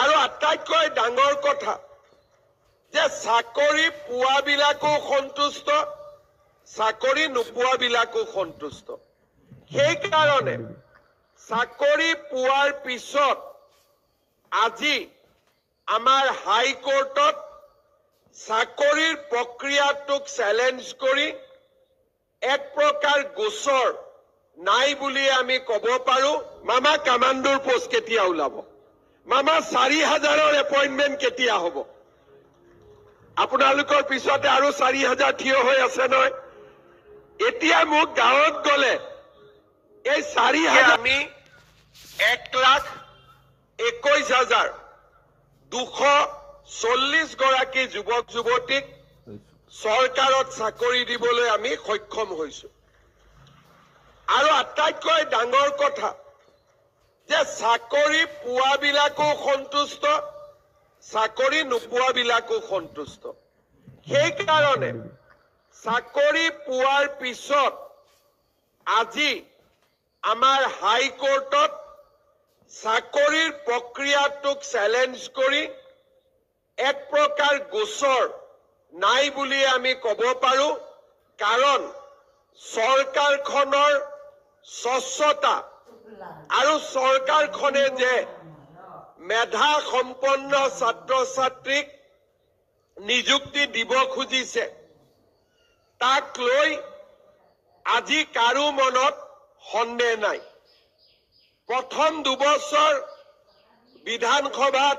আৰু আটাইতকৈ ডাঙৰ কথা যে চাকৰি পোৱাবিলাকো সন্তুষ্ট, চাকৰি নোপোৱাবিলাকো সন্তুষ্ট। সেইকাৰণে চাকৰি পোৱাৰ পিছত আজি আমাৰ হাইকোৰ্টত চাকৰিৰ প্ৰক্ৰিয়াটোক চেলেঞ্জ কৰি এক প্ৰকাৰ গোচৰ নাই বুলি আমি ক'ব পাৰো। মামা কামাণ্ডোৰ পোষ্ট কেতিয়া ওলাব? মামা 4,000ৰ এপইণ্টমেণ্ট কেতিয়া হ'ব? আপোনালোকৰ পিছতে আৰু 4,000 থিয় হৈ আছে নহয়। এতিয়া মোক গাঁৱত গ'লে এই 4,000 আমি 1,21,240 গৰাকী যুৱক যুৱতীক চৰকাৰত চাকৰি দিবলৈ আমি সক্ষম হৈছো। আৰু আটাইতকৈ ডাঙৰ কথা যে চাকৰি পোৱাবিলাকো সন্তুষ্ট, চাকৰি নোপোৱাবিলাকো সন্তুষ্ট। সেইকাৰণে চাকৰি পোৱাৰ পিছত আজি আমাৰ হাইকোৰ্টত চাকৰিৰ প্ৰক্ৰিয়াটোক চেলেঞ্জ কৰি এক প্ৰকাৰ গোচৰ নাই বুলি আমি ক'ব পাৰো। কাৰণ চৰকাৰখনৰ স্বচ্ছতা আৰু চৰকাৰখনে যে মেধা সম্পন্ন ছাত্ৰ ছাত্ৰীক নিযুক্তি দিব খুজিছে তাক লৈ আজি কাৰো মনত সন্দেহ নাই। প্ৰথম 2 বছৰ বিধানসভাত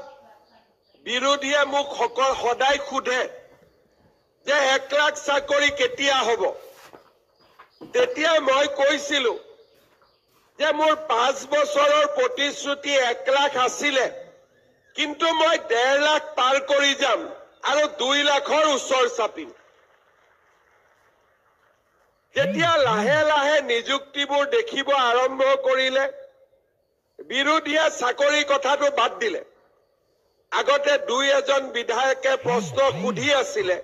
বিৰোধীয়ে মোক সদায় সোধে যে 1 লাখ চাকৰি কেতিয়া হ'ব? তেতিয়া মই কৈছিলো যে মোৰ 5 বছৰৰ প্ৰতিশ্ৰুতি 1 লাখ আছিলে, কিন্তু মই 1.5 লাখ পাৰ কৰি যাম আৰু 2 লাখৰ ওচৰ চাপিম। যেতিয়া লাহে লাহে নিযুক্তিবোৰ দেখিব আৰম্ভ কৰিলে বিৰোধীয়ে চাকৰি কথাটো বাদ দিলে। আগতে 2-এজন বিধায়কে প্ৰশ্ন সুধি আছিলে,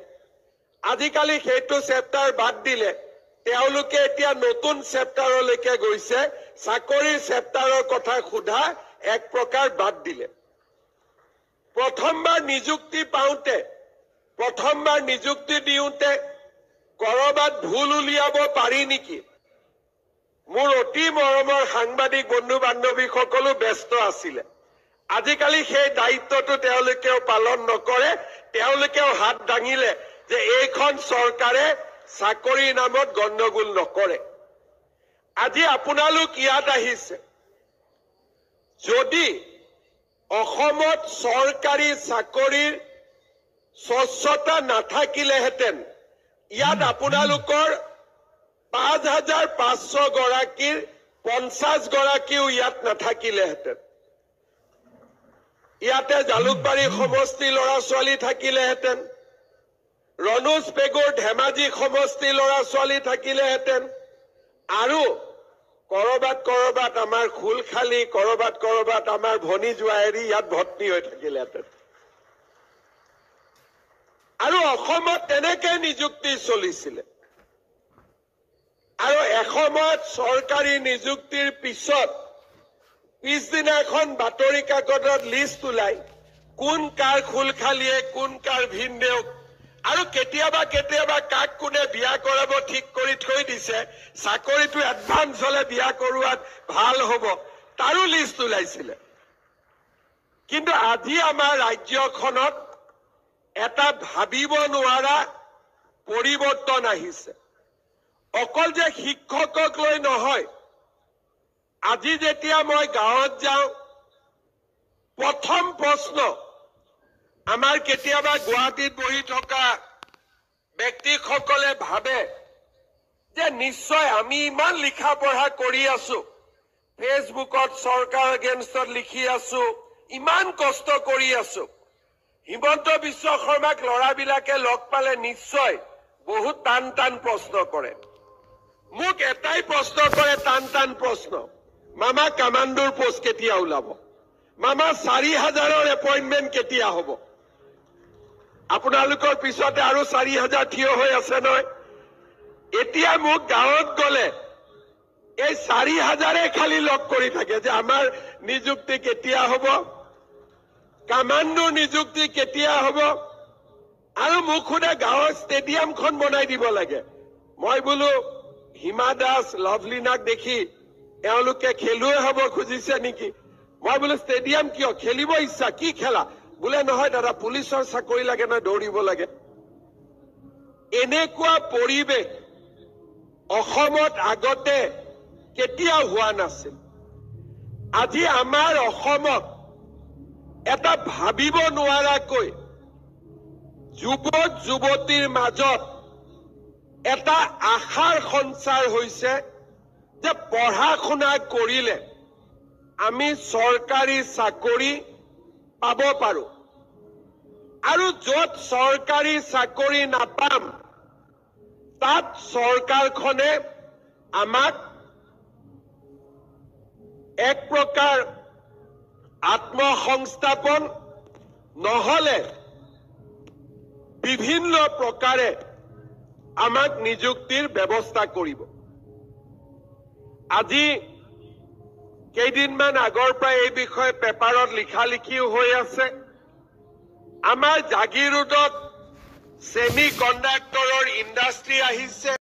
আজিকালি সেইটো চেপ্টাৰ বাদ দিলে। তেওঁলোকে এতিয়া নতুন চেপ্টাৰলৈকে গৈছে, চাকৰিৰ চেপ্টাৰৰ কথা সোধা এক প্ৰকাৰ বাদ দিলে। প্ৰথমবাৰ নিযুক্তি দিওঁতে কৰবাত ভুল উলিয়াব পাৰি নেকি? মোৰ অতি মৰমৰ সাংবাদিক বন্ধু বান্ধৱীসকলো ব্যস্ত আছিলে। আজিকালি সেই দায়িত্বটো তেওঁলোকেও পালন নকৰে। তেওঁলোকেও হাত দাঙিলে যে এইখন চৰকাৰে চাকৰিৰ নামত গণ্ডগোল নকৰে। আজি আপোনালোক ইয়াত আহিছে, যদি অসমত চৰকাৰী চাকৰিৰ স্বচ্ছতা নাথাকিলেহেঁতেন ইয়াত আপোনালোকৰ 5,500 গৰাকীৰ 50 গৰাকীও ইয়াত নাথাকিলেহেঁতেন। ইয়াতে জালুকবাৰী সমষ্টি ল'ৰা ছোৱালী থাকিলেহেঁতেন, ৰণোজ পেগুৰ ধেমাজি সমষ্টি ল'ৰা ছোৱালী থাকিলেহেঁতেন, আৰু কৰবাত আমাৰ খুলখালী, কৰবাত আমাৰ ভনী জোৱাৰী ইয়াত ভৰ্তি হৈ থাকিলেহেঁতেন। আৰু অসমত তেনেকে নিযুক্তি চলিছিলে। আৰু এসময়ত চৰকাৰী নিযুক্তিৰ পিছদিনা এখন বাতৰি কাকতত লিষ্ট ওলাই কোন কাৰ খুলখালীয়ে, কোন কাৰ ভিনদেউক, আৰু কেতিয়াবা কাক কোনে বিয়া কৰাব ঠিক কৰি থৈ দিছে। চাকৰিটো এডভান্স হলে বিয়া কৰোৱাত ভাল হ'ব, তাৰো লিষ্ট ওলাইছিলে। কিন্তু আজি আমাৰ ৰাজ্যখনত এটা ভাবিব নোৱাৰা পৰিৱৰ্তন আহিছে। অকল যে শিক্ষকক লৈ নহয়, আজি যেতিয়া মই গাঁৱত যাওঁ প্ৰথম প্ৰশ্ন আমাৰ কেতিয়াবা গুৱাহাটীত বহি থকা ব্যক্তিসকলে ভাবে যে নিশ্চয় আমি ইমান লিখা পঢ়া কৰি আছো, ফেচবুকত চৰকাৰ এগেইনষ্টত লিখি আছো, ইমান কষ্ট কৰি আছো, হিমন্ত বিশ্ব শৰ্মাক ল'ৰাবিলাকে লগ পালে নিশ্চয় বহুত টান প্ৰশ্ন কৰে। মোক এটাই প্ৰশ্ন কৰে, টান প্ৰশ্ন, মামা কামাণ্ডোৰ পোষ্ট কেতিয়া ওলাব? মামা 4,000ৰ এপইণ্টমেণ্ট কেতিয়া হ'ব? আপোনালোকৰ পিছতে আৰু 4,000 থিয় হৈ আছে নহয়। এতিয়া মোক গাঁৱত গ'লে এই 4,000 খালি লগ কৰি থাকে যে আমাৰ নিযুক্তি কেতিয়া হ'ব। কামাণ্ডো নিযুক্তি কেতিয়া হ'ব আৰু মোক সোধে গাঁৱৰ ষ্টেডিয়ামখন বনাই দিব লাগে মই বোলো হিমা দাস লভলিনাক দেখি এওঁলোকে খেলুৱৈ হ'ব খুজিছে নেকি মই বোলো ষ্টেডিয়াম কিয় খেলিব ইচ্ছা কি খেলা বোলে নহয় দাদা পুলিচৰ চাকৰি লাগে নহয় দৌৰিব লাগে এনেকুৱা পৰিৱেশ অসমত আগতে কেতিয়াও হোৱা নাছিল আজি আমাৰ অসমত এটা ভাবিব নোৱাৰাকৈ যুৱক যুৱতীৰ মাজত এটা আশাৰ সঞ্চাৰ হৈছে যে পঢ়া শুনা কৰিলে আমি চৰকাৰী চাকৰি পাব পাৰো আৰু য'ত চৰকাৰী চাকৰি নাপাম তাত চৰকাৰখনে আমাক এক প্ৰকাৰ আত্মসংস্থাপন নহলে বিভিন্ন প্ৰকাৰে আমাক নিযুক্তিৰ ব্যৱস্থা কৰিব আজি কেইদিনমান আগৰ পৰা এই বিষয়ে পেপাৰত লিখালিখিও হৈ আছে আমাৰ জাগিৰোডত সেমি কণ্ডাক্টৰৰ ইণ্ডাষ্ট্ৰী আহিছে